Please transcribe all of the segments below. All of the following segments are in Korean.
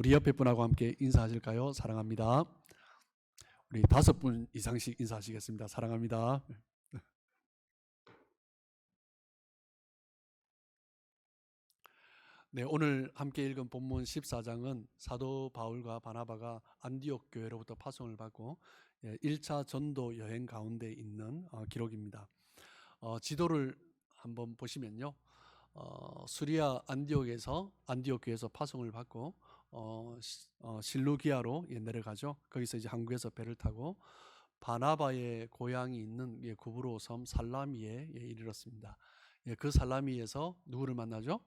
우리 옆에 분하고 함께 인사하실까요? 사랑합니다. 우리 5분 이상씩 인사하시겠습니다. 사랑합니다. 네, 오늘 함께 읽은 본문 14장은 사도 바울과 바나바가 안디옥 교회로부터 파송을 받고 1차 전도 여행 가운데 있는 기록입니다. 지도를 한번 보시면요. 수리아 안디옥 교회에서 파송을 받고 실루기아로 내려가죠. 거기서 이제 한국에서 배를 타고 바나바의 고향이 있는 구브로 섬 살라미에 이르렀습니다. 그 살라미에서 누구를 만나죠?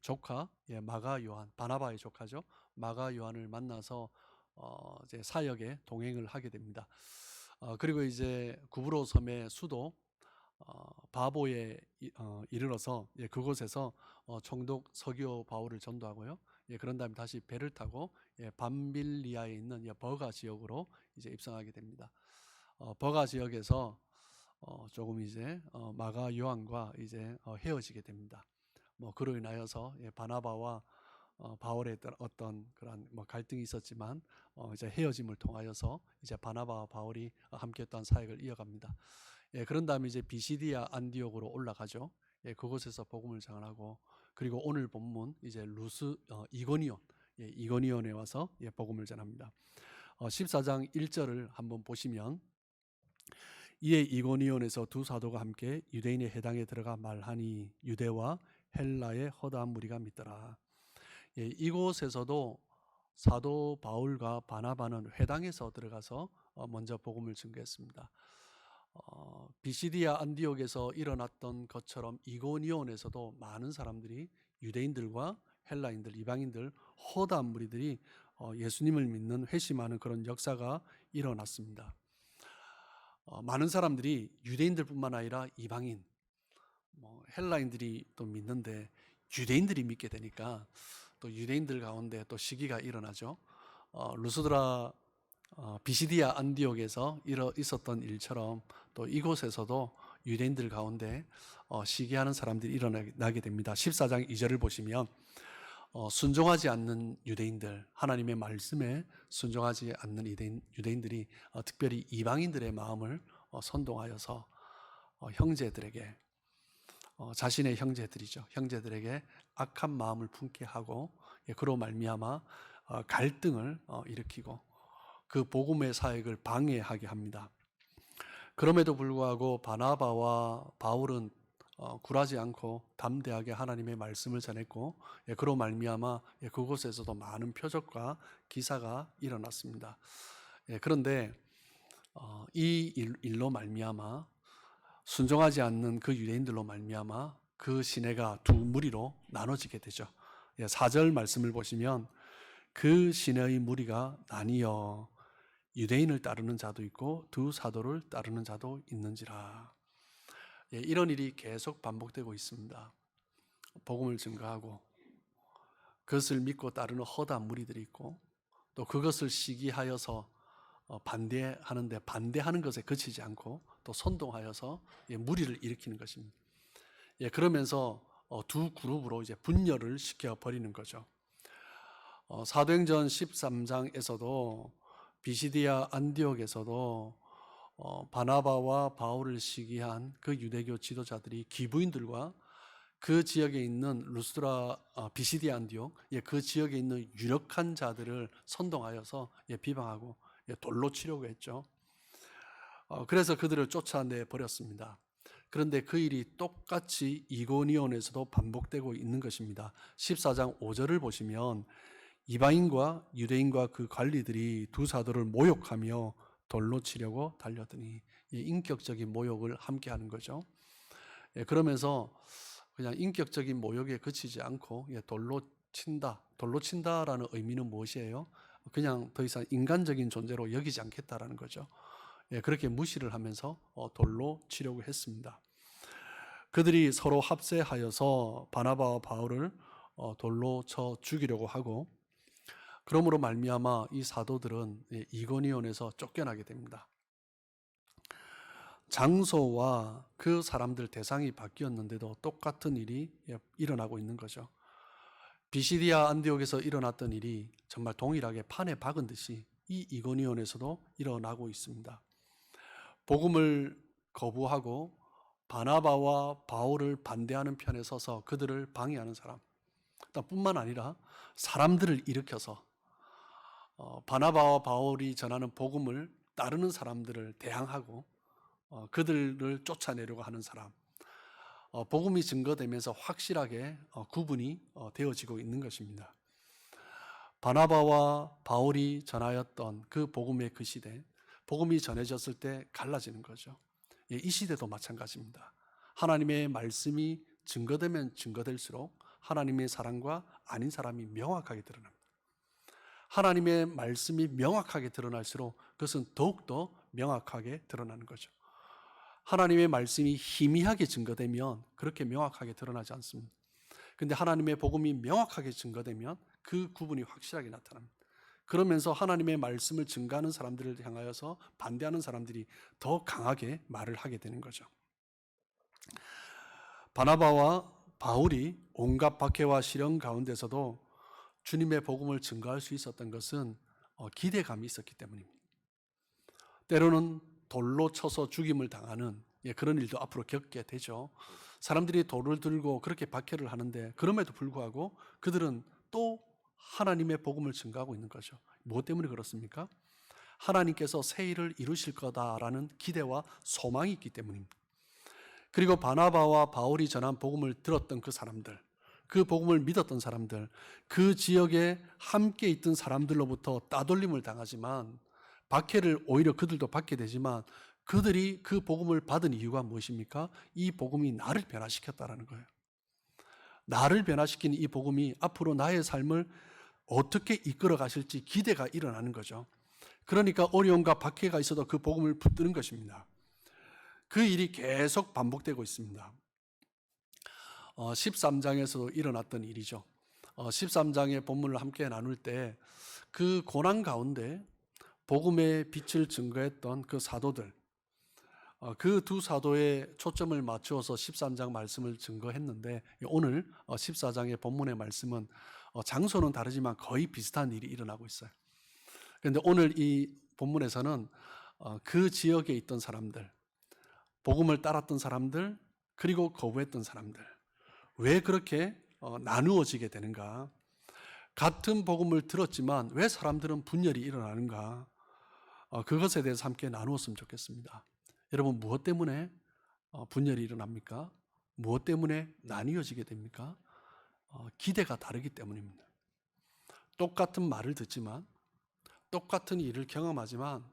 조카 마가 요한, 바나바의 조카죠. 마가 요한을 만나서 이제 사역에 동행을 하게 됩니다. 그리고 이제 구브로 섬의 수도 바보에 이르러서 그곳에서 총독 서기오 바울을 전도하고요. 그런 다음에 다시 배를 타고 밤빌리아에 있는 버가 지역으로 이제 입성하게 됩니다. 버가 지역에서 조금 이제 마가 요한과 이제 헤어지게 됩니다. 그로 인하여서 바나바와 바울의 어떤 그런 갈등이 있었지만 이제 헤어짐을 통하여서 이제 바나바와 바울이 함께했던 사역을 이어갑니다. 그런 다음에 이제 비시디아 안디옥으로 올라가죠. 그곳에서 복음을 전하고, 그리고 오늘 본문 이제 이고니온에 와서 복음을 전합니다. 14장 1절을 한번 보시면, 이에 이고니온에서 두 사도가 함께 유대인의 회당에 들어가 말하니 유대와 헬라의 허다한 무리가 믿더라. 이곳에서도 사도 바울과 바나바는 회당에서 들어가서 먼저 복음을 전개했습니다. 비시디아 안디옥에서 일어났던 것처럼 이고니온에서도 많은 사람들이, 유대인들과 헬라인들, 이방인들, 허다한 무리들이 예수님을 믿는 회심하는 그런 역사가 일어났습니다. 많은 사람들이 유대인들뿐만 아니라 이방인, 헬라인들이 또 믿는데 유대인들이 믿게 되니까 또 유대인들 가운데 또 시기가 일어나죠. 루스드라 비시디아 안디옥에서 있었던 일처럼 또 이곳에서도 유대인들 가운데 시기하는 사람들이 일어나게 됩니다. 14장 2절을 보시면 순종하지 않는 유대인들, 하나님의 말씀에 순종하지 않는 유대인들이 특별히 이방인들의 마음을 선동하여서 형제들에게, 자신의 형제들에게 악한 마음을 품게 하고, 그로 말미암아 갈등을 일으키고 그 복음의 사역을 방해하게 합니다. 그럼에도 불구하고 바나바와 바울은 굴하지 않고 담대하게 하나님의 말씀을 전했고, 그로 말미암아 그곳에서도 많은 표적과 기사가 일어났습니다. 그런데 이 일로 말미암아, 순종하지 않는 그 유대인들로 말미암아 그 시내가 두 무리로 나눠지게 되죠. 4절 말씀을 보시면 그 시내의 무리가 나뉘어 유대인을 따르는 자도 있고 두 사도를 따르는 자도 있는지라. 이런 일이 계속 반복되고 있습니다. 복음을 증거하고 그것을 믿고 따르는 허다한 무리들이 있고, 또 그것을 시기하여서 반대하는데 반대하는 것에 그치지 않고 또 선동하여서 무리를 일으키는 것입니다. 그러면서 두 그룹으로 이제 분열을 시켜 버리는 거죠. 사도행전 13장에서도 비시디아 안디옥에서도 바나바와 바울을 시기한 그 유대교 지도자들이 기부인들과 그 지역에 있는 루스드라, 비시디아 안디옥, 그 지역에 있는 유력한 자들을 선동하여서 비방하고 돌로 치려고 했죠. 그래서 그들을 쫓아내 버렸습니다. 그런데 그 일이 똑같이 이고니온에서도 반복되고 있는 것입니다. 14장 5절을 보시면 이방인과 유대인과 그 관리들이 두 사도를 모욕하며 돌로 치려고 달려드니, 인격적인 모욕을 함께 하는 거죠. 그러면서 그냥 인격적인 모욕에 그치지 않고 돌로 친다라는 의미는 무엇이에요? 그냥 더 이상 인간적인 존재로 여기지 않겠다라는 거죠. 그렇게 무시를 하면서 돌로 치려고 했습니다. 그들이 서로 합세하여서 바나바와 바울을 돌로 쳐 죽이려고 하고, 그러므로 말미암아 이 사도들은 이고니온에서 쫓겨나게 됩니다. 장소와 그 사람들 대상이 바뀌었는데도 똑같은 일이 일어나고 있는 거죠. 비시디아 안디옥에서 일어났던 일이 정말 동일하게 판에 박은 듯이 이 이고니온에서도 일어나고 있습니다. 복음을 거부하고 바나바와 바울을 반대하는 편에 서서 그들을 방해하는 사람, 뿐만 아니라 사람들을 일으켜서 바나바와 바울이 전하는 복음을 따르는 사람들을 대항하고 그들을 쫓아내려고 하는 사람, 복음이 증거되면서 확실하게 구분이 되어지고 있는 것입니다. 바나바와 바울이 전하였던 그 복음의 그 시대, 복음이 전해졌을 때 갈라지는 거죠. 이 시대도 마찬가지입니다. 하나님의 말씀이 증거되면 증거될수록 하나님의 사랑과 아닌 사람이 명확하게 드러납니다. 하나님의 말씀이 명확하게 드러날수록 그것은 더욱더 명확하게 드러나는 거죠. 하나님의 말씀이 희미하게 증거되면 그렇게 명확하게 드러나지 않습니다. 근데 하나님의 복음이 명확하게 증거되면 그 구분이 확실하게 나타납니다. 그러면서 하나님의 말씀을 증거하는 사람들을 향하여서 반대하는 사람들이 더 강하게 말을 하게 되는 거죠. 바나바와 바울이 온갖 박해와 시련 가운데서도 주님의 복음을 증거할 수 있었던 것은 기대감이 있었기 때문입니다. 때로는 돌로 쳐서 죽임을 당하는 그런 일도 앞으로 겪게 되죠. 사람들이 돌을 들고 그렇게 박해를 하는데 그럼에도 불구하고 그들은 또 하나님의 복음을 증거하고 있는 거죠. 무엇 때문에 그렇습니까? 하나님께서 새 일을 이루실 거다라는 기대와 소망이 있기 때문입니다. 그리고 바나바와 바울이 전한 복음을 들었던 그 사람들, 그 복음을 믿었던 사람들, 그 지역에 함께 있던 사람들로부터 따돌림을 당하지만 박해를 오히려 그들도 받게 되지만 그들이 그 복음을 받은 이유가 무엇입니까? 이 복음이 나를 변화시켰다라는 거예요. 나를 변화시킨 이 복음이 앞으로 나의 삶을 어떻게 이끌어 가실지 기대가 일어나는 거죠. 그러니까 어려움과 박해가 있어도 그 복음을 붙드는 것입니다. 그 일이 계속 반복되고 있습니다. 13장에서도 일어났던 일이죠. 13장의 본문을 함께 나눌 때 그 고난 가운데 복음의 빛을 증거했던 그 사도들, 그 두 사도의 초점을 맞추어서 13장 말씀을 증거했는데 오늘 14장의 본문의 말씀은 장소는 다르지만 거의 비슷한 일이 일어나고 있어요. 그런데 오늘 이 본문에서는 그 지역에 있던 사람들, 복음을 따랐던 사람들, 그리고 거부했던 사람들, 왜 그렇게 나누어지게 되는가? 같은 복음을 들었지만 왜 사람들은 분열이 일어나는가? 그것에 대해서 함께 나누었으면 좋겠습니다. 여러분, 무엇 때문에 분열이 일어납니까? 무엇 때문에 나뉘어지게 됩니까? 기대가 다르기 때문입니다. 똑같은 말을 듣지만, 똑같은 일을 경험하지만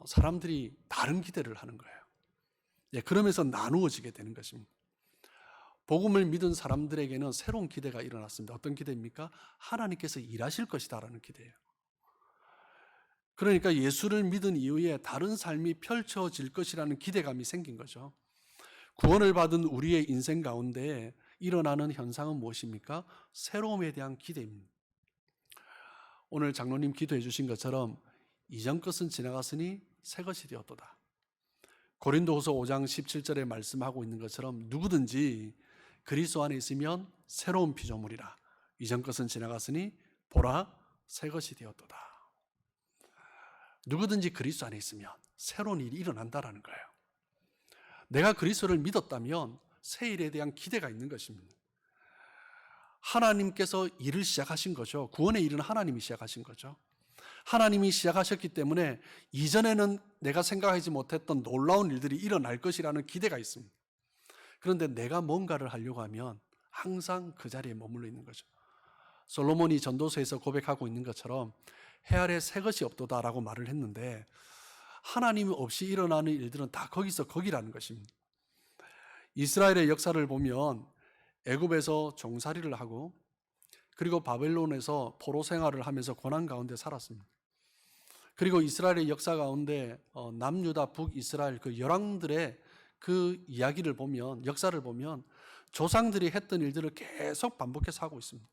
사람들이 다른 기대를 하는 거예요. 그러면서 나누어지게 되는 것입니다. 복음을 믿은 사람들에게는 새로운 기대가 일어났습니다. 어떤 기대입니까? 하나님께서 일하실 것이다라는 기대예요. 그러니까 예수를 믿은 이후에 다른 삶이 펼쳐질 것이라는 기대감이 생긴 거죠. 구원을 받은 우리의 인생 가운데 일어나는 현상은 무엇입니까? 새로움에 대한 기대입니다. 오늘 장로님 기도해 주신 것처럼 이전 것은 지나갔으니 새 것이 되었도다. 고린도후서 5장 17절에 말씀하고 있는 것처럼 누구든지 그리스도 안에 있으면 새로운 피조물이라. 이전 것은 지나갔으니 보라 새 것이 되었도다. 누구든지 그리스도 안에 있으면 새로운 일이 일어난다라는 거예요. 내가 그리스도를 믿었다면 새 일에 대한 기대가 있는 것입니다. 하나님께서 일을 시작하신 거죠. 구원의 일은 하나님이 시작하신 거죠. 하나님이 시작하셨기 때문에 이전에는 내가 생각하지 못했던 놀라운 일들이 일어날 것이라는 기대가 있습니다. 그런데 내가 뭔가를 하려고 하면 항상 그 자리에 머물러 있는 거죠. 솔로몬이 전도서에서 고백하고 있는 것처럼 해 아래 새 것이 없도다라고 말을 했는데 하나님 없이 일어나는 일들은 다 거기서 거기라는 것입니다. 이스라엘의 역사를 보면 애굽에서 종살이를 하고 그리고 바벨론에서 포로 생활을 하면서 고난 가운데 살았습니다. 그리고 이스라엘의 역사 가운데 남유다 북이스라엘 그 열왕들의 그 이야기를 보면, 역사를 보면 조상들이 했던 일들을 계속 반복해서 하고 있습니다.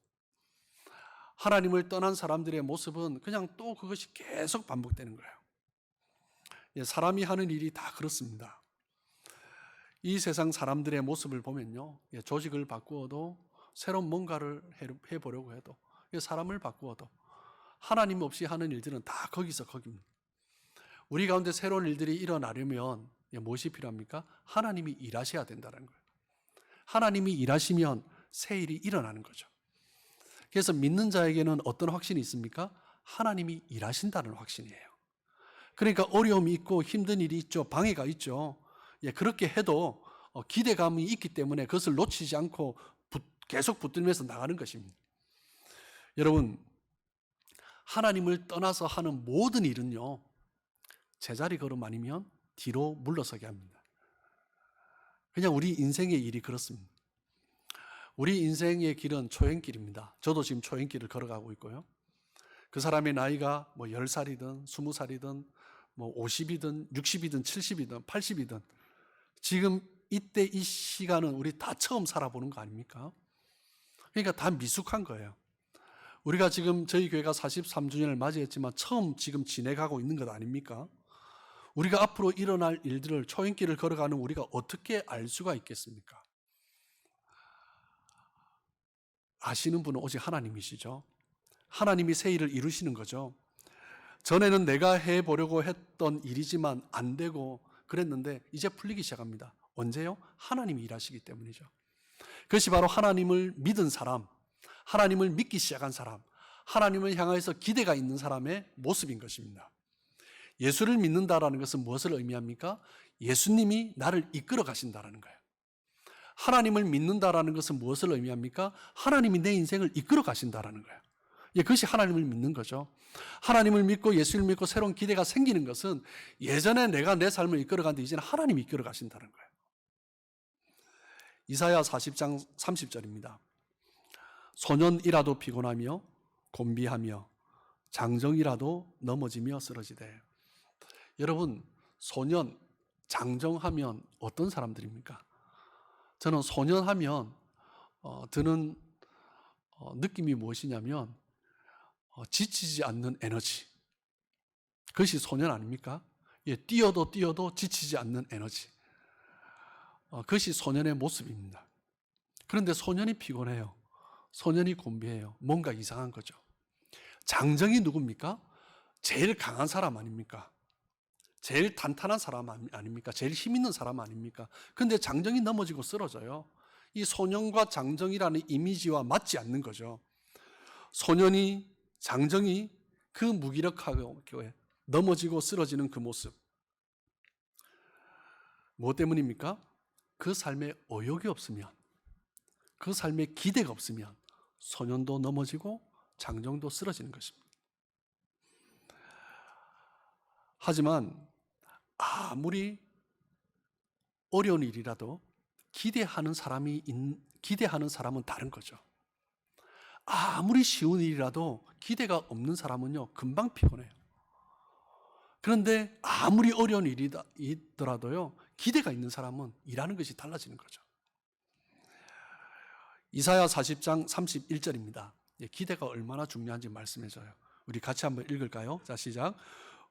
하나님을 떠난 사람들의 모습은 그냥 또 그것이 계속 반복되는 거예요. 사람이 하는 일이 다 그렇습니다. 이 세상 사람들의 모습을 보면요, 조직을 바꾸어도 새로운 뭔가를 해보려고 해도, 사람을 바꾸어도 하나님 없이 하는 일들은 다 거기서 거기입니다. 우리 가운데 새로운 일들이 일어나려면 무엇이 필요합니까? 하나님이 일하셔야 된다는 거예요. 하나님이 일하시면 새 일이 일어나는 거죠. 그래서 믿는 자에게는 어떤 확신이 있습니까? 하나님이 일하신다는 확신이에요. 그러니까 어려움이 있고 힘든 일이 있죠. 방해가 있죠. 그렇게 해도 기대감이 있기 때문에 그것을 놓치지 않고 계속 붙들면서 나가는 것입니다. 여러분, 하나님을 떠나서 하는 모든 일은요, 제자리 걸음 아니면 뒤로 물러서게 합니다. 그냥 우리 인생의 일이 그렇습니다. 우리 인생의 길은 초행길입니다. 저도 지금 초행길을 걸어가고 있고요. 그 사람의 나이가 10살이든 20살이든 50이든 60이든 70이든 80이든 지금 이때 이 시간은 우리 다 처음 살아보는 거 아닙니까? 그러니까 다 미숙한 거예요. 우리가 지금 저희 교회가 43주년을 맞이했지만 처음 지금 지내가고 있는 것 아닙니까? 우리가 앞으로 일어날 일들을 초행길을 걸어가는 우리가 어떻게 알 수가 있겠습니까? 아시는 분은 오직 하나님이시죠. 하나님이 새 일을 이루시는 거죠. 전에는 내가 해보려고 했던 일이지만 안 되고 그랬는데 이제 풀리기 시작합니다. 언제요? 하나님이 일하시기 때문이죠. 그것이 바로 하나님을 믿은 사람, 하나님을 믿기 시작한 사람, 하나님을 향해서 기대가 있는 사람의 모습인 것입니다. 예수를 믿는다라는 것은 무엇을 의미합니까? 예수님이 나를 이끌어 가신다라는 거예요. 하나님을 믿는다라는 것은 무엇을 의미합니까? 하나님이 내 인생을 이끌어 가신다라는 거예요. 그것이 하나님을 믿는 거죠. 하나님을 믿고 예수를 믿고 새로운 기대가 생기는 것은 예전에 내가 내 삶을 이끌어 갔는데 이제는 하나님이 이끌어 가신다는 거예요. 이사야 40장 30절입니다. 소년이라도 피곤하며 곤비하며 장정이라도 넘어지며 쓰러지되. 여러분, 소년, 장정하면 어떤 사람들입니까? 저는 소년하면 드는 느낌이 무엇이냐면 지치지 않는 에너지. 그것이 소년 아닙니까? 뛰어도 지치지 않는 에너지. 그것이 소년의 모습입니다. 그런데 소년이 피곤해요. 소년이 곤비해요. 뭔가 이상한 거죠. 장정이 누굽니까? 제일 강한 사람 아닙니까? 제일 탄탄한 사람 아닙니까? 제일 힘 있는 사람 아닙니까? 근데 장정이 넘어지고 쓰러져요. 이 소년과 장정이라는 이미지와 맞지 않는 거죠. 소년이, 장정이 그 무기력하게 넘어지고 쓰러지는 그 모습. 무엇 때문입니까? 그 삶에 의욕이 없으면, 그 삶에 기대가 없으면 소년도 넘어지고 장정도 쓰러지는 것입니다. 하지만 아무리 어려운 일이라도 기대하는 사람은 다른 거죠. 아무리 쉬운 일이라도 기대가 없는 사람은요, 금방 피곤해요. 그런데 아무리 어려운 일이더라도요, 기대가 있는 사람은 일하는 것이 달라지는 거죠. 이사야 40장 31절입니다. 기대가 얼마나 중요한지 말씀해줘요. 우리 같이 한번 읽을까요? 자, 시작.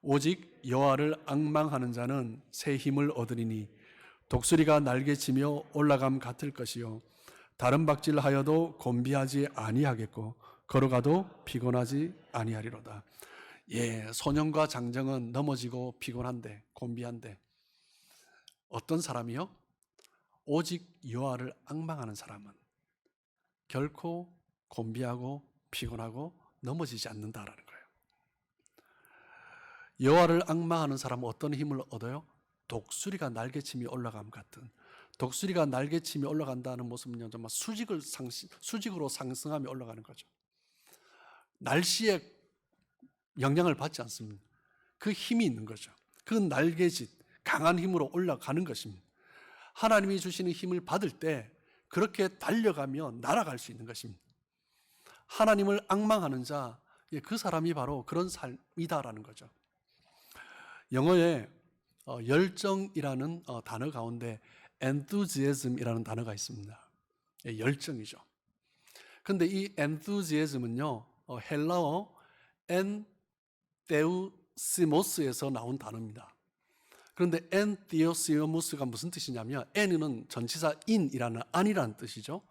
오직 여호와를 앙망하는 자는 새 힘을 얻으리니 독수리가 날개치며 올라감 같을 것이요 다른 박질하여도 곤비하지 아니하겠고 걸어가도 피곤하지 아니하리로다. 소년과 장정은 넘어지고 피곤한데 곤비한데 어떤 사람이요? 오직 여호와를 앙망하는 사람은 결코 곤비하고 피곤하고 넘어지지 않는다라는 거예요. 여호와를 앙망하는 사람은 어떤 힘을 얻어요? 독수리가 날개침이 올라감 같은. 독수리가 날개침이 올라간다는 모습은요, 정말 수직으로 상승하며 올라가는 거죠. 날씨에 영향을 받지 않습니다. 그 힘이 있는 거죠. 그 날개짓, 강한 힘으로 올라가는 것입니다. 하나님이 주시는 힘을 받을 때 그렇게 달려가며 날아갈 수 있는 것입니다. 하나님을 앙망하는 자, 그 사람이 바로 그런 삶이다라는 거죠. 영어에 열정이라는 단어 가운데 enthusiasm이라는 단어가 있습니다. 열정이죠. 근데 이 enthusiasm은요, 헬라어 엔테우시모스에서 나온 단어입니다. 그런데 엔테우시모스가 무슨 뜻이냐면, N은 전치사 in이라는 안이라는 뜻이죠.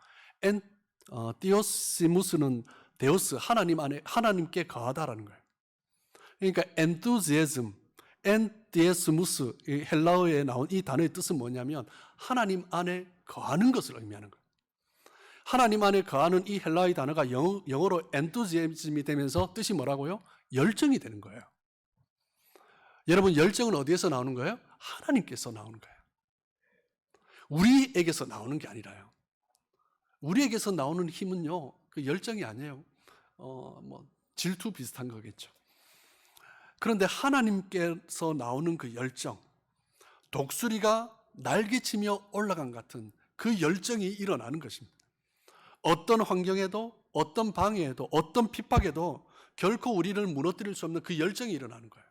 띠오시무스는 데우스, 하나님 안에, 하나님께 거하다라는 거예요. 그러니까 엔투지에즘, 엔디에스무스, 이 헬라어에 나온 이 단어의 뜻은 뭐냐면 하나님 안에 거하는 것을 의미하는 거예요. 하나님 안에 거하는 이 헬라어의 단어가 영어로 엔투지에즘이 되면서 뜻이 뭐라고요? 열정이 되는 거예요. 여러분, 열정은 어디에서 나오는 거예요? 하나님께서 나오는 거예요. 우리에게서 나오는 게 아니라요. 우리에게서 나오는 힘은요, 그 열정이 아니에요. 질투 비슷한 거겠죠. 그런데 하나님께서 나오는 그 열정, 독수리가 날개치며 올라간 같은 그 열정이 일어나는 것입니다. 어떤 환경에도, 어떤 방해에도, 어떤 핍박에도 결코 우리를 무너뜨릴 수 없는 그 열정이 일어나는 거예요.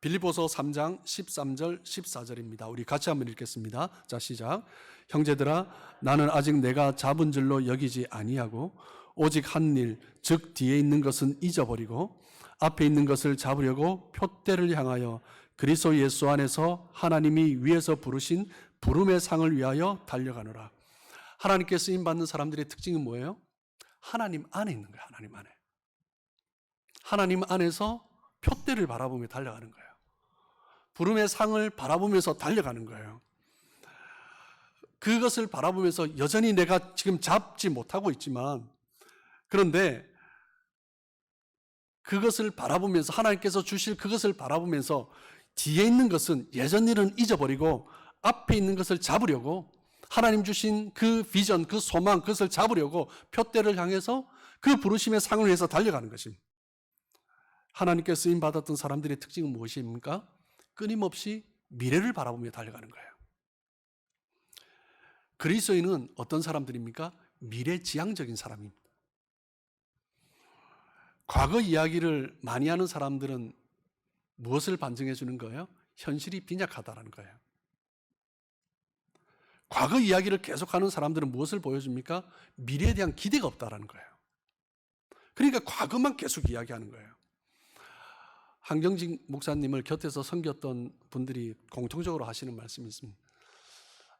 빌립보서 3장 13절 14절입니다. 우리 같이 한번 읽겠습니다. 자, 시작. 형제들아, 나는 아직 내가 잡은 줄로 여기지 아니하고 오직 한 일, 즉 뒤에 있는 것은 잊어버리고 앞에 있는 것을 잡으려고 표대를 향하여 그리스도 예수 안에서 하나님이 위에서 부르신 부름의 상을 위하여 달려가노라. 하나님께 쓰임 받는 사람들의 특징은 뭐예요? 하나님 안에 있는 거예요. 하나님 안에. 하나님 안에서 표대를 바라보며 달려가는 거예요. 부름의 상을 바라보면서 달려가는 거예요. 그것을 바라보면서 여전히 내가 지금 잡지 못하고 있지만, 그런데 그것을 바라보면서, 하나님께서 주실 그것을 바라보면서 뒤에 있는 것은 예전 일은 잊어버리고 앞에 있는 것을 잡으려고, 하나님 주신 그 비전, 그 소망, 그것을 잡으려고 표대를 향해서 그 부르심의 상을 위해서 달려가는 것입니다. 하나님께 쓰임 받았던 사람들의 특징은 무엇입니까? 끊임없이 미래를 바라보며 달려가는 거예요. 그리스도인은 어떤 사람들입니까? 미래지향적인 사람입니다. 과거 이야기를 많이 하는 사람들은 무엇을 반증해 주는 거예요? 현실이 빈약하다는 거예요. 과거 이야기를 계속하는 사람들은 무엇을 보여줍니까? 미래에 대한 기대가 없다는 거예요. 그러니까 과거만 계속 이야기하는 거예요. 한경직 목사님을 곁에서 섬겼던 분들이 공통적으로 하시는 말씀이 있습니다.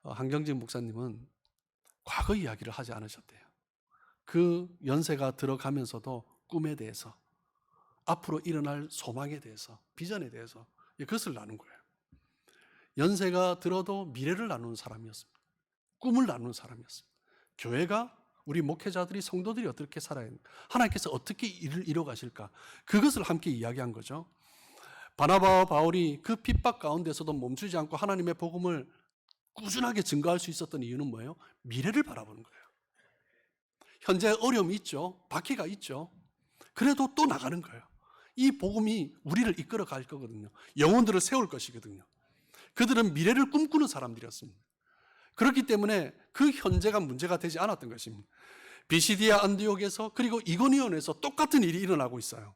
한경직 목사님은 과거 이야기를 하지 않으셨대요. 그 연세가 들어가면서도 꿈에 대해서, 앞으로 일어날 소망에 대해서, 비전에 대해서 그것을 나눈 거예요. 연세가 들어도 미래를 나누는 사람이었습니다. 꿈을 나누는 사람이었습니다. 교회가, 우리 목회자들이, 성도들이 어떻게 살아야 하는가, 하나님께서 어떻게 일을 이뤄가실까, 그것을 함께 이야기한 거죠. 바나바와 바울이 그 핍박 가운데서도 멈추지 않고 하나님의 복음을 꾸준하게 증거할 수 있었던 이유는 뭐예요? 미래를 바라보는 거예요. 현재 어려움이 있죠. 박해가 있죠. 그래도 또 나가는 거예요. 이 복음이 우리를 이끌어 갈 거거든요. 영혼들을 세울 것이거든요. 그들은 미래를 꿈꾸는 사람들이었습니다. 그렇기 때문에 그 현재가 문제가 되지 않았던 것입니다. 비시디아 안디옥에서, 그리고 이고니온에서 똑같은 일이 일어나고 있어요.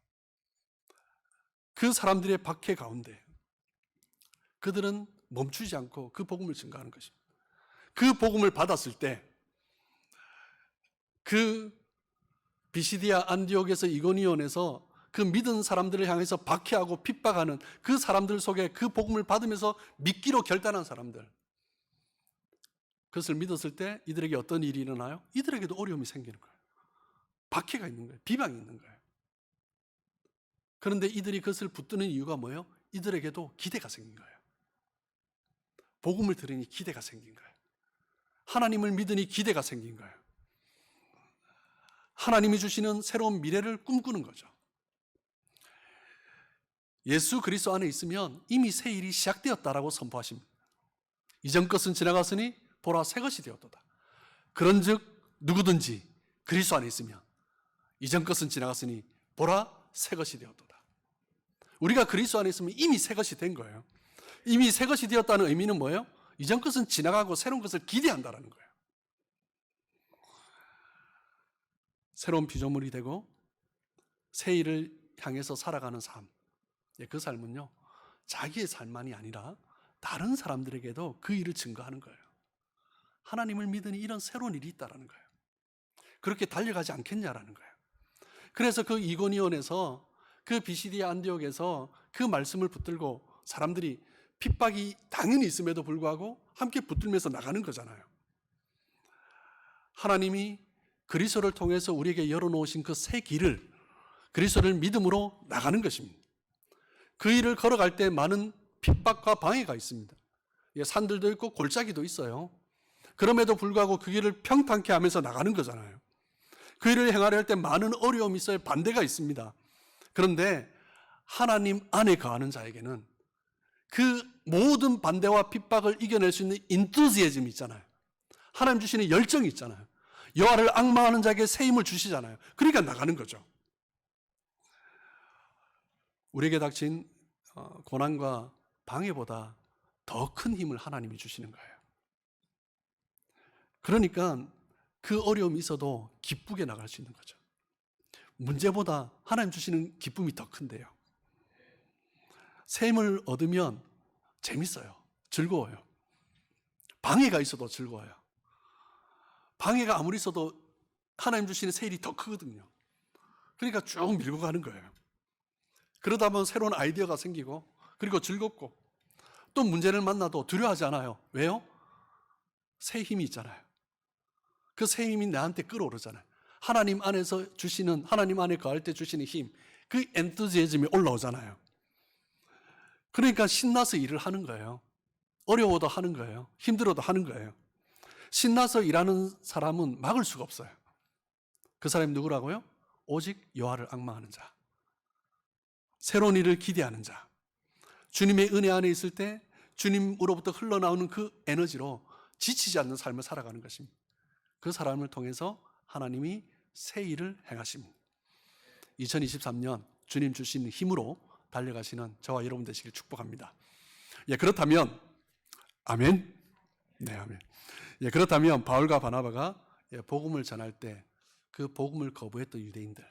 그 사람들의 박해 가운데 그들은 멈추지 않고 그 복음을 증거하는 것입니다. 그 복음을 받았을 때 그 비시디아 안디옥에서, 이고니온에서 그 믿은 사람들을 향해서 박해하고 핍박하는 그 사람들 속에 그 복음을 받으면서 믿기로 결단한 사람들, 그것을 믿었을 때 이들에게 어떤 일이 일어나요? 이들에게도 어려움이 생기는 거예요. 박해가 있는 거예요. 비방이 있는 거예요. 그런데 이들이 그것을 붙드는 이유가 뭐예요? 이들에게도 기대가 생긴 거예요. 복음을 들으니 기대가 생긴 거예요. 하나님을 믿으니 기대가 생긴 거예요. 하나님이 주시는 새로운 미래를 꿈꾸는 거죠. 예수 그리스도 안에 있으면 이미 새 일이 시작되었다라고 선포하십니다. 이전 것은 지나갔으니 보라 새 것이 되었도다. 그런즉 누구든지 그리스도 안에 있으면 이전 것은 지나갔으니 보라 새 것이 되었도다. 우리가 그리스도 안에 있으면 이미 새 것이 된 거예요. 이미 새 것이 되었다는 의미는 뭐예요? 이전 것은 지나가고 새로운 것을 기대한다는 거예요. 새로운 피조물이 되고 새 일을 향해서 살아가는 삶, 그 삶은요, 자기의 삶만이 아니라 다른 사람들에게도 그 일을 증거하는 거예요. 하나님을 믿으니 이런 새로운 일이 있다는 거예요. 그렇게 달려가지 않겠냐라는 거예요. 그래서 그 이고니온에서, 그 비시디아 안디옥에서 그 말씀을 붙들고 사람들이 핍박이 당연히 있음에도 불구하고 함께 붙들면서 나가는 거잖아요. 하나님이 그리스도를 통해서 우리에게 열어놓으신 그 새 길을, 그리스도를 믿음으로 나가는 것입니다. 그 일을 걸어갈 때 많은 핍박과 방해가 있습니다. 산들도 있고 골짜기도 있어요. 그럼에도 불구하고 그 길을 평탄케 하면서 나가는 거잖아요. 그 일을 행하려 할 때 많은 어려움이 있어요. 반대가 있습니다. 그런데 하나님 안에 거하는 자에게는 그 모든 반대와 핍박을 이겨낼 수 있는 인투지애즘이 있잖아요. 하나님 주시는 열정이 있잖아요. 여호와를 앙망하는 자에게 새 힘을 주시잖아요. 그러니까 나가는 거죠. 우리에게 닥친 고난과 방해보다 더 큰 힘을 하나님이 주시는 거예요. 그러니까 그 어려움이 있어도 기쁘게 나갈 수 있는 거죠. 문제보다 하나님 주시는 기쁨이 더 큰데요. 새 힘을 얻으면 재밌어요. 즐거워요. 방해가 있어도 즐거워요. 방해가 아무리 있어도 하나님 주시는 새 일이 더 크거든요. 그러니까 쭉 밀고 가는 거예요. 그러다 보면 새로운 아이디어가 생기고, 그리고 즐겁고, 또 문제를 만나도 두려워하지 않아요. 왜요? 새 힘이 있잖아요. 그 새 힘이 나한테 끌어오르잖아요. 하나님 안에서 주시는, 하나님 안에 거할 때 주시는 힘, 그 엔투지애즘이 올라오잖아요. 그러니까 신나서 일을 하는 거예요. 어려워도 하는 거예요. 힘들어도 하는 거예요. 신나서 일하는 사람은 막을 수가 없어요. 그 사람이 누구라고요? 오직 여호와를 앙망하는 자, 새로운 일을 기대하는 자, 주님의 은혜 안에 있을 때 주님으로부터 흘러나오는 그 에너지로 지치지 않는 삶을 살아가는 것입니다. 그 사람을 통해서 하나님이 새 일을 행하십니다. 2023년 주님 주신 힘으로 달려가시는 저와 여러분 되시길 축복합니다. 그렇다면 아멘. 네, 아멘. 그렇다면 바울과 바나바가 복음을 전할 때 그 복음을 거부했던 유대인들,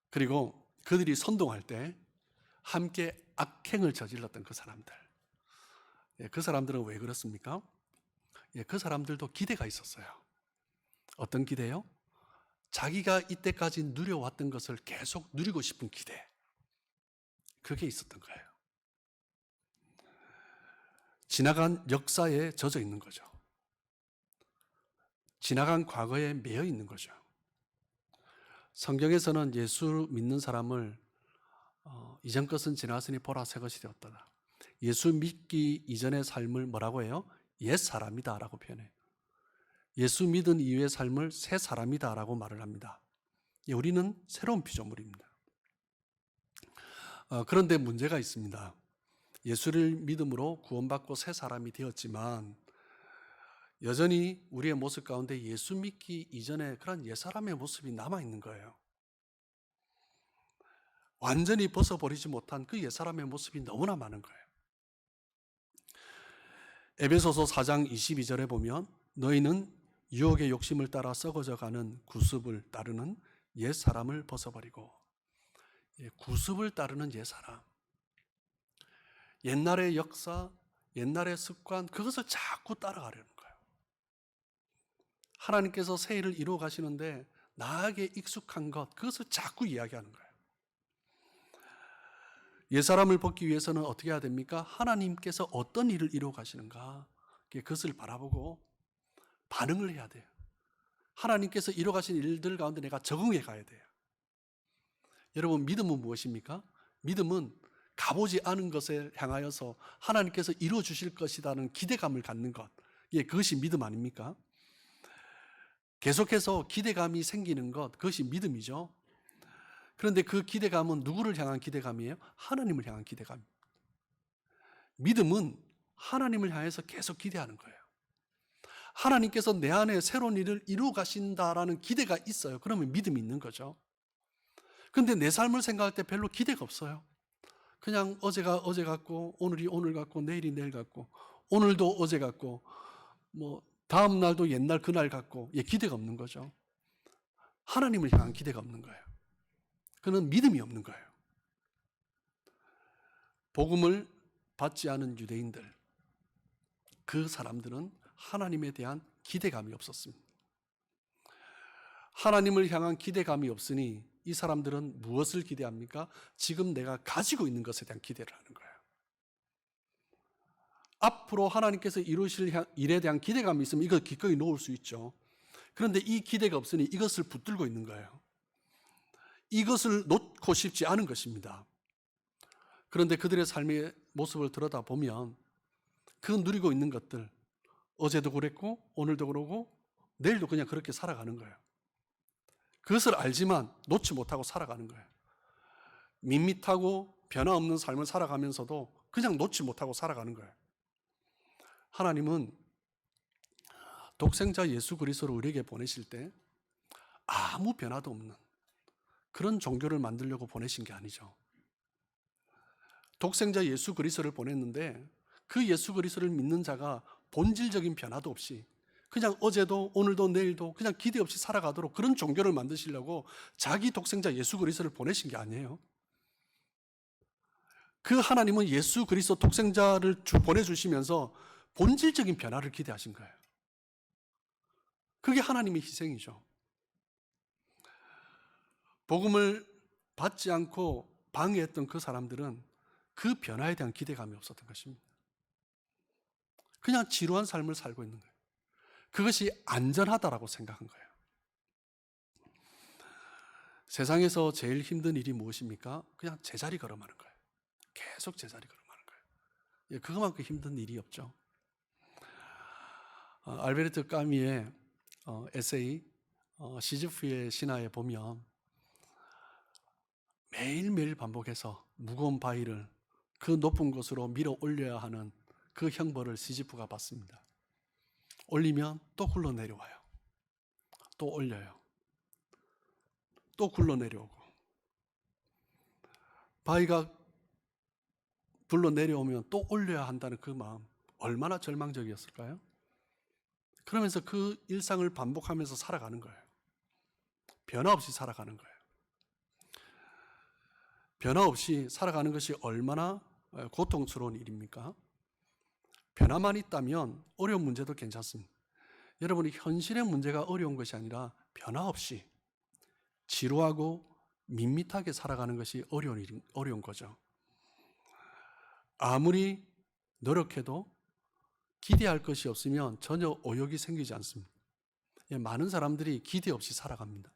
그리고 그들이 선동할 때 함께 악행을 저질렀던 그 사람들, 그 사람들은 왜 그렇습니까? 그 사람들도 기대가 있었어요. 어떤 기대요? 자기가 이때까지 누려왔던 것을 계속 누리고 싶은 기대, 그게 있었던 거예요. 지나간 역사에 젖어 있는 거죠. 지나간 과거에 매여 있는 거죠. 성경에서는 예수 믿는 사람을 이전 것은 지났으니 보라 새 것이 되었다. 예수 믿기 이전의 삶을 뭐라고 해요? 옛 사람이다 라고 표현해요. 예수 믿은 이후의 삶을 새 사람이다 라고 말을 합니다. 우리는 새로운 피조물입니다. 그런데 문제가 있습니다. 예수를 믿음으로 구원받고 새 사람이 되었지만 여전히 우리의 모습 가운데 예수 믿기 이전에 그런 옛사람의 모습이 남아있는 거예요. 완전히 벗어버리지 못한 그 옛사람의 모습이 너무나 많은 거예요. 에베소서 4장 22절에 보면 너희는 유혹의 욕심을 따라 썩어져가는 구습을 따르는 옛사람을 벗어버리고, 구습을 따르는 옛사람, 옛날의 역사, 옛날의 습관, 그것을 자꾸 따라가려는 거예요. 하나님께서 새 일을 이루어 가시는데 나에게 익숙한 것, 그것을 자꾸 이야기하는 거예요. 옛사람을 벗기 위해서는 어떻게 해야 됩니까? 하나님께서 어떤 일을 이루어 가시는가, 그것을 바라보고 반응을 해야 돼요. 하나님께서 이루어 가신 일들 가운데 내가 적응해 가야 돼요. 여러분, 믿음은 무엇입니까? 믿음은 가보지 않은 것에 향하여서 하나님께서 이루어 주실 것이라는 기대감을 갖는 것, 그것이 믿음 아닙니까? 계속해서 기대감이 생기는 것, 그것이 믿음이죠. 그런데 그 기대감은 누구를 향한 기대감이에요? 하나님을 향한 기대감. 믿음은 하나님을 향해서 계속 기대하는 거예요. 하나님께서 내 안에 새로운 일을 이루어 가신다라는 기대가 있어요. 그러면 믿음이 있는 거죠. 그런데 내 삶을 생각할 때 별로 기대가 없어요. 그냥 어제가 어제 같고, 오늘이 오늘 같고, 내일이 내일 같고, 오늘도 어제 같고, 다음 날도 옛날 그날 같고, 기대가 없는 거죠. 하나님을 향한 기대가 없는 거예요. 그는 믿음이 없는 거예요. 복음을 받지 않은 유대인들, 그 사람들은 하나님에 대한 기대감이 없었습니다. 하나님을 향한 기대감이 없으니 이 사람들은 무엇을 기대합니까? 지금 내가 가지고 있는 것에 대한 기대를 하는 거예요. 앞으로 하나님께서 이루실 일에 대한 기대감이 있으면 이걸 기꺼이 놓을 수 있죠. 그런데 이 기대가 없으니 이것을 붙들고 있는 거예요. 이것을 놓고 싶지 않은 것입니다. 그런데 그들의 삶의 모습을 들여다보면 그 누리고 있는 것들, 어제도 그랬고 오늘도 그러고 내일도 그냥 그렇게 살아가는 거예요. 그것을 알지만 놓지 못하고 살아가는 거예요. 밋밋하고 변화없는 삶을 살아가면서도 그냥 놓지 못하고 살아가는 거예요. 하나님은 독생자 예수 그리스도를 우리에게 보내실 때 아무 변화도 없는 그런 종교를 만들려고 보내신 게 아니죠. 독생자 예수 그리스도를 보냈는데 그 예수 그리스도를 믿는 자가 본질적인 변화도 없이 그냥 어제도 오늘도 내일도 그냥 기대 없이 살아가도록 그런 종교를 만드시려고 자기 독생자 예수 그리스도를 보내신 게 아니에요. 그 하나님은 예수 그리스도 독생자를 보내주시면서 본질적인 변화를 기대하신 거예요. 그게 하나님의 희생이죠. 복음을 받지 않고 방해했던 그 사람들은 그 변화에 대한 기대감이 없었던 것입니다. 그냥 지루한 삶을 살고 있는 거예요. 그것이 안전하다라고 생각한 거예요. 세상에서 제일 힘든 일이 무엇입니까? 그냥 제자리 걸음하는 거예요. 계속 제자리 걸음하는 거예요. 그거만큼 힘든 일이 없죠. 알베르트 까미의 에세이 시즈프의 신화에 보면 매일매일 반복해서 무거운 바위를 그 높은 곳으로 밀어 올려야 하는 그 형벌을 시지프가 받습니다. 올리면 또 굴러 내려와요. 또 올려요. 또 굴러 내려오고. 바위가 굴러 내려오면 또 올려야 한다는 그 마음, 얼마나 절망적이었을까요? 그러면서 그 일상을 반복하면서 살아가는 거예요. 변화 없이 살아가는 거예요. 변화 없이 살아가는 것이 얼마나 고통스러운 일입니까? 변화만 있다면 어려운 문제도 괜찮습니다. 여러분이 현실의 문제가 어려운 것이 아니라 변화 없이 지루하고 밋밋하게 살아가는 것이 어려운 거죠. 아무리 노력해도 기대할 것이 없으면 전혀 의욕이 생기지 않습니다. 많은 사람들이 기대 없이 살아갑니다.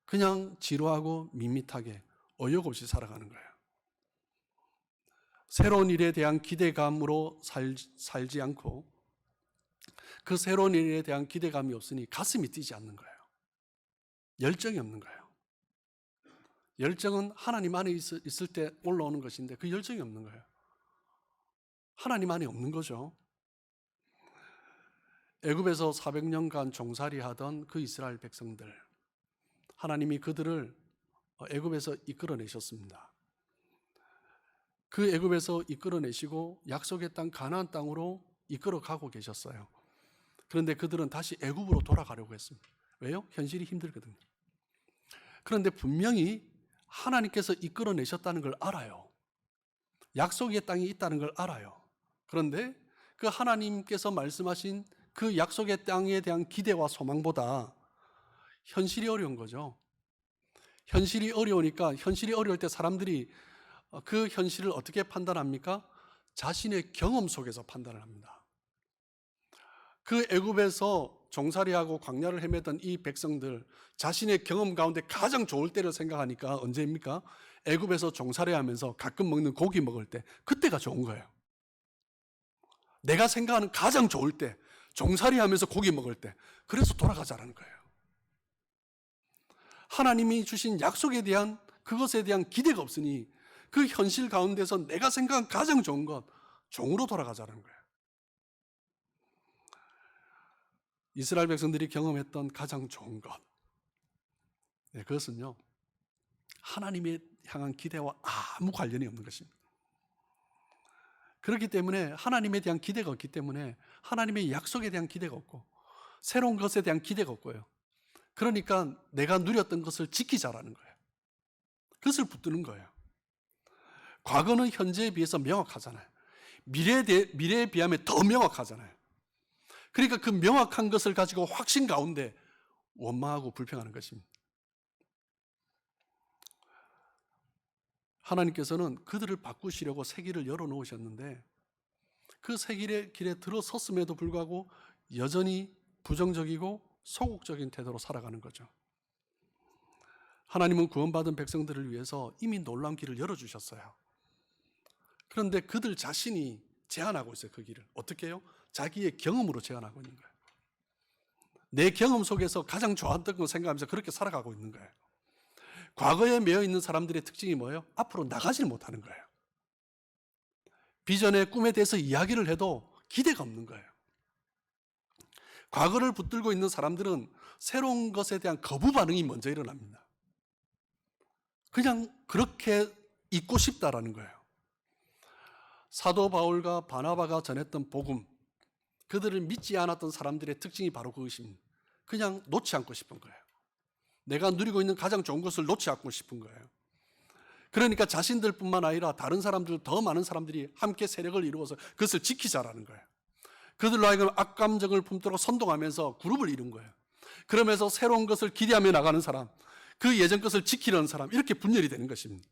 그냥 지루하고 밋밋하게 의욕 없이 살아가는 거예요. 새로운 일에 대한 기대감으로 살지 않고 그 새로운 일에 대한 기대감이 없으니 가슴이 뛰지 않는 거예요. 열정이 없는 거예요. 열정은 하나님 안에 있을 때 올라오는 것인데 그 열정이 없는 거예요. 하나님 안에 없는 거죠. 애굽에서 400년간 종살이 하던 그 이스라엘 백성들, 하나님이 그들을 애굽에서 이끌어내셨습니다. 그 애굽에서 이끌어내시고 약속의 땅 가나안 땅으로 이끌어가고 계셨어요. 그런데 그들은 다시 애굽으로 돌아가려고 했습니다. 왜요? 현실이 힘들거든요. 그런데 분명히 하나님께서 이끌어내셨다는 걸 알아요. 약속의 땅이 있다는 걸 알아요. 그런데 그 하나님께서 말씀하신 그 약속의 땅에 대한 기대와 소망보다 현실이 어려운 거죠. 현실이 어려우니까 현실이 어려울 때 사람들이 그 현실을 어떻게 판단합니까? 자신의 경험 속에서 판단을 합니다. 그 애굽에서 종살이하고 광야를 헤매던 이 백성들 자신의 경험 가운데 가장 좋을 때를 생각하니까 언제입니까? 애굽에서 종살이하면서 가끔 먹는 고기 먹을 때 그때가 좋은 거예요. 내가 생각하는 가장 좋을 때 종살이하면서 고기 먹을 때 그래서 돌아가자라는 거예요. 하나님이 주신 약속에 대한 그것에 대한 기대가 없으니 그 현실 가운데서 내가 생각한 가장 좋은 것 종으로 돌아가자는 거예요. 이스라엘 백성들이 경험했던 가장 좋은 것, 그것은요 하나님에 향한 기대와 아무 관련이 없는 것입니다. 그렇기 때문에 하나님에 대한 기대가 없기 때문에 하나님의 약속에 대한 기대가 없고 새로운 것에 대한 기대가 없고요. 그러니까 내가 누렸던 것을 지키자라는 거예요. 그것을 붙드는 거예요. 과거는 현재에 비해서 명확하잖아요. 미래에 비하면 더 명확하잖아요. 그러니까 그 명확한 것을 가지고 확신 가운데 원망하고 불평하는 것입니다. 하나님께서는 그들을 바꾸시려고 새 길을 열어놓으셨는데 그 새 길의 길에 들어섰음에도 불구하고 여전히 부정적이고 소극적인 태도로 살아가는 거죠. 하나님은 구원받은 백성들을 위해서 이미 놀라운 길을 열어주셨어요. 그런데 그들 자신이 제한하고 있어요. 그 길을. 어떻게 해요? 자기의 경험으로 제한하고 있는 거예요. 내 경험 속에서 가장 좋았던 거 생각하면서 그렇게 살아가고 있는 거예요. 과거에 매여 있는 사람들의 특징이 뭐예요? 앞으로 나가질 못하는 거예요. 비전의 꿈에 대해서 이야기를 해도 기대가 없는 거예요. 과거를 붙들고 있는 사람들은 새로운 것에 대한 거부 반응이 먼저 일어납니다. 그냥 그렇게 있고 싶다라는 거예요. 사도 바울과 바나바가 전했던 복음, 그들을 믿지 않았던 사람들의 특징이 바로 그것입니다. 그냥 놓지 않고 싶은 거예요. 내가 누리고 있는 가장 좋은 것을 놓지 않고 싶은 거예요. 그러니까 자신들뿐만 아니라 다른 사람들, 더 많은 사람들이 함께 세력을 이루어서 그것을 지키자라는 거예요. 그들로 하여금 악감정을 품도록 선동하면서 그룹을 이룬 거예요. 그러면서 새로운 것을 기대하며 나가는 사람, 그 예전 것을 지키려는 사람, 이렇게 분열이 되는 것입니다.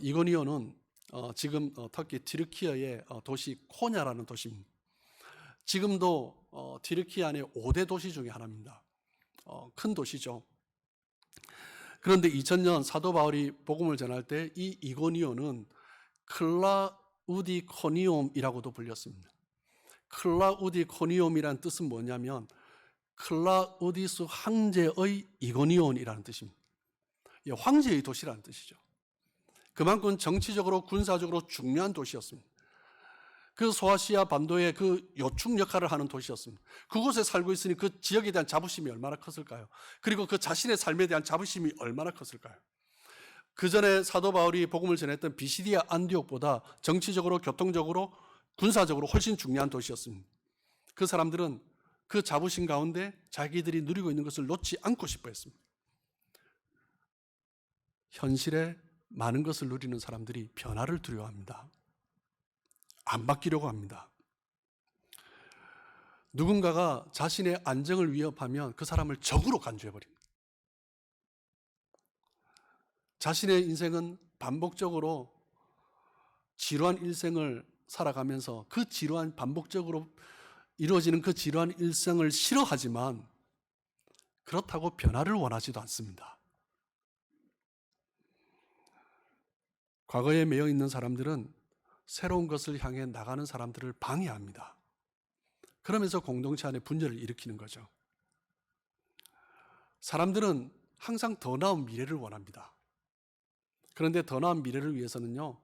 이고니온은 지금 터키 튀르키예의 도시 코냐라는 도시입니다. 지금도 튀르키예 안에 5대 도시 중에 하나입니다. 큰 도시죠. 그런데 2000년 사도 바울이 복음을 전할 때 이 이고니온은 클라우디코니움이라고도 불렸습니다. 클라우디코니움이라는 뜻은 뭐냐면 클라우디스 황제의 이고니온이라는 뜻입니다. 황제의 도시라는 뜻이죠. 그만큼 정치적으로 군사적으로 중요한 도시였습니다. 그 소아시아 반도의 그 요충 역할을 하는 도시였습니다. 그곳에 살고 있으니 그 지역에 대한 자부심이 얼마나 컸을까요? 그리고 그 자신의 삶에 대한 자부심이 얼마나 컸을까요? 그 전에 사도 바울이 복음을 전했던 비시디아 안디옥보다 정치적으로, 교통적으로, 군사적으로 훨씬 중요한 도시였습니다. 그 사람들은 그 자부심 가운데 자기들이 누리고 있는 것을 놓지 않고 싶어 했습니다. 현실에 많은 것을 누리는 사람들이 변화를 두려워합니다. 안 바뀌려고 합니다. 누군가가 자신의 안정을 위협하면 그 사람을 적으로 간주해버립니다. 자신의 인생은 반복적으로 지루한 일생을 살아가면서 그 지루한 반복적으로 이루어지는 그 지루한 일생을 싫어하지만 그렇다고 변화를 원하지도 않습니다. 과거에 매여 있는 사람들은 새로운 것을 향해 나가는 사람들을 방해합니다. 그러면서 공동체 안에 분열을 일으키는 거죠. 사람들은 항상 더 나은 미래를 원합니다. 그런데 더 나은 미래를 위해서는요,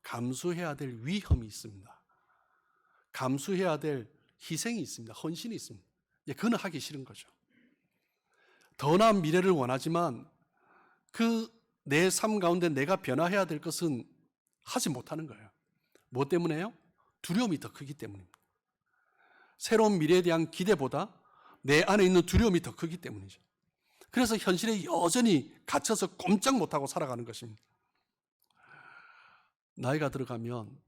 감수해야 될 위험이 있습니다. 감수해야 될 희생이 있습니다. 헌신이 있습니다. 그거는 하기 싫은 거죠. 더 나은 미래를 원하지만 그 내 삶 가운데 내가 변화해야 될 것은 하지 못하는 거예요. 뭐 때문에요? 두려움이 더 크기 때문입니다. 새로운 미래에 대한 기대보다 내 안에 있는 두려움이 더 크기 때문이죠. 그래서 현실에 여전히 갇혀서 꼼짝 못하고 살아가는 것입니다. 나이가 들어가면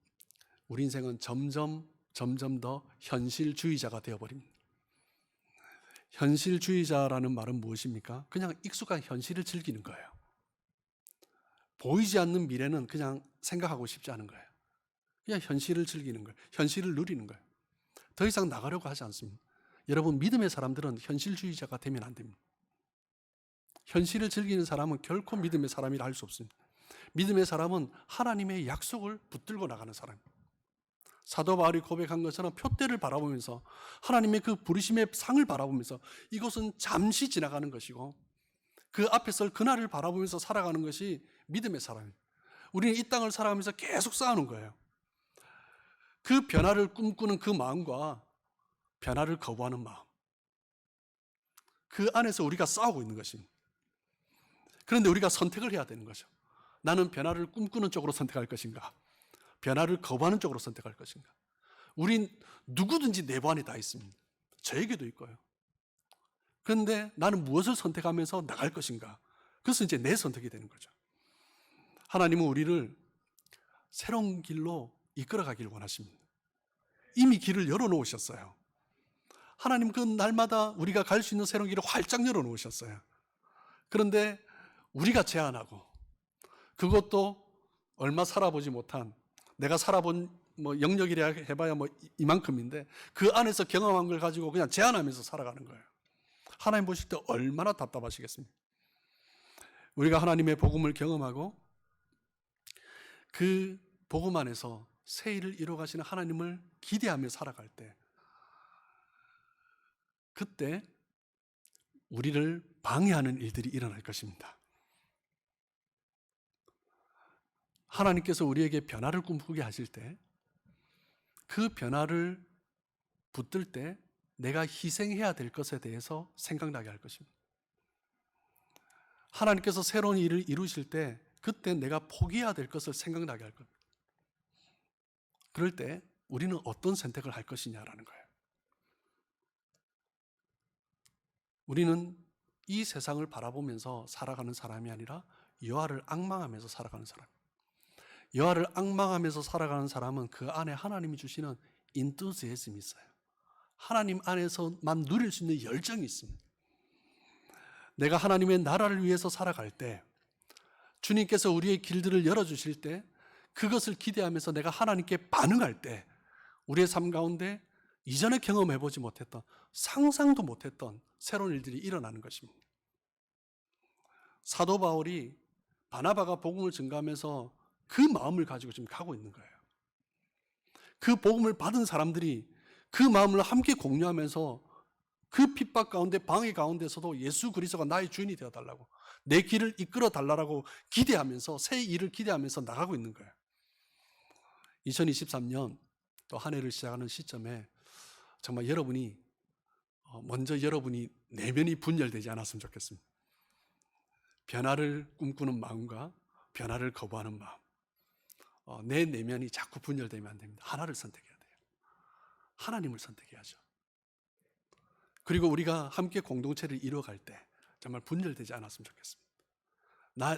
우리 인생은 점점 더 현실주의자가 되어버립니다. 현실주의자라는 말은 무엇입니까? 그냥 익숙한 현실을 즐기는 거예요. 보이지 않는 미래는 그냥 생각하고 싶지 않은 거예요. 그냥 현실을 즐기는 거예요. 현실을 누리는 거예요. 더 이상 나가려고 하지 않습니다. 여러분, 믿음의 사람들은 현실주의자가 되면 안 됩니다. 현실을 즐기는 사람은 결코 믿음의 사람이라 할 수 없습니다. 믿음의 사람은 하나님의 약속을 붙들고 나가는 사람입니다. 사도 바울이 고백한 것처럼 표대를 바라보면서 하나님의 그 부르심의 상을 바라보면서 이것은 잠시 지나가는 것이고 그 앞에 설 그날을 바라보면서 살아가는 것이 믿음의 사람입니다. 우리는 이 땅을 살아가면서 계속 싸우는 거예요. 그 변화를 꿈꾸는 그 마음과 변화를 거부하는 마음, 그 안에서 우리가 싸우고 있는 것입니다. 그런데 우리가 선택을 해야 되는 거죠. 나는 변화를 꿈꾸는 쪽으로 선택할 것인가, 변화를 거부하는 쪽으로 선택할 것인가. 우린 누구든지 내부 안에 다 있습니다. 저에게도 있고요. 그런데 나는 무엇을 선택하면서 나갈 것인가, 그것은 이제 내 선택이 되는 거죠. 하나님은 우리를 새로운 길로 이끌어가기를 원하십니다. 이미 길을 열어놓으셨어요. 하나님 그 날마다 우리가 갈 수 있는 새로운 길을 활짝 열어놓으셨어요. 그런데 우리가 제한하고, 그것도 얼마 살아보지 못한, 내가 살아본 뭐 영역이라 해봐야 뭐 이만큼인데 그 안에서 경험한 걸 가지고 그냥 제한하면서 살아가는 거예요. 하나님 보실 때 얼마나 답답하시겠습니까? 우리가 하나님의 복음을 경험하고 그 복음 안에서 새 일을 이루어 가시는 하나님을 기대하며 살아갈 때, 그때 우리를 방해하는 일들이 일어날 것입니다. 하나님께서 우리에게 변화를 꿈꾸게 하실 때, 그 변화를 붙들 때 내가 희생해야 될 것에 대해서 생각나게 할 것입니다. 하나님께서 새로운 일을 이루실 때 그때 내가 포기해야 될 것을 생각나게 할 겁니다. 그럴 때 우리는 어떤 선택을 할 것이냐라는 거예요. 우리는 이 세상을 바라보면서 살아가는 사람이 아니라 여호와를 앙망하면서 살아가는 사람. 여호와를 앙망하면서 살아가는 사람은 그 안에 하나님이 주시는 인투지애즘이 있어요. 하나님 안에서만 누릴 수 있는 열정이 있습니다. 내가 하나님의 나라를 위해서 살아갈 때, 주님께서 우리의 길들을 열어주실 때, 그것을 기대하면서 내가 하나님께 반응할 때 우리의 삶 가운데 이전에 경험해보지 못했던, 상상도 못했던 새로운 일들이 일어나는 것입니다. 사도 바울이 바나바가 복음을 전가하면서 그 마음을 가지고 지금 가고 있는 거예요. 그 복음을 받은 사람들이 그 마음을 함께 공유하면서 그 핍박 가운데, 방해 가운데서도 예수 그리스도가 나의 주인이 되어달라고, 내 길을 이끌어 달라고 기대하면서, 새 일을 기대하면서 나가고 있는 거예요. 2023년 또 한 해를 시작하는 시점에 정말 여러분이 먼저 여러분이 내면이 분열되지 않았으면 좋겠습니다. 변화를 꿈꾸는 마음과 변화를 거부하는 마음, 내 내면이 자꾸 분열되면 안 됩니다. 하나를 선택해야 돼요. 하나님을 선택해야죠. 그리고 우리가 함께 공동체를 이루어갈 때 정말 분열되지 않았으면 좋겠습니다.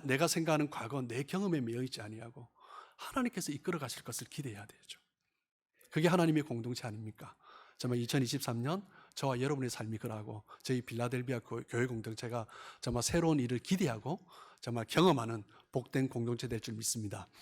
내가 생각하는 과거, 내 경험에 매여 있지 아니하고 하나님께서 이끌어 가실 것을 기대해야 되죠. 그게 하나님의 공동체 아닙니까? 정말 2023년 저와 여러분의 삶이 그러하고 저희 빌라델비아 교회 공동체가 정말 새로운 일을 기대하고 정말 경험하는 복된 공동체 될 줄 믿습니다.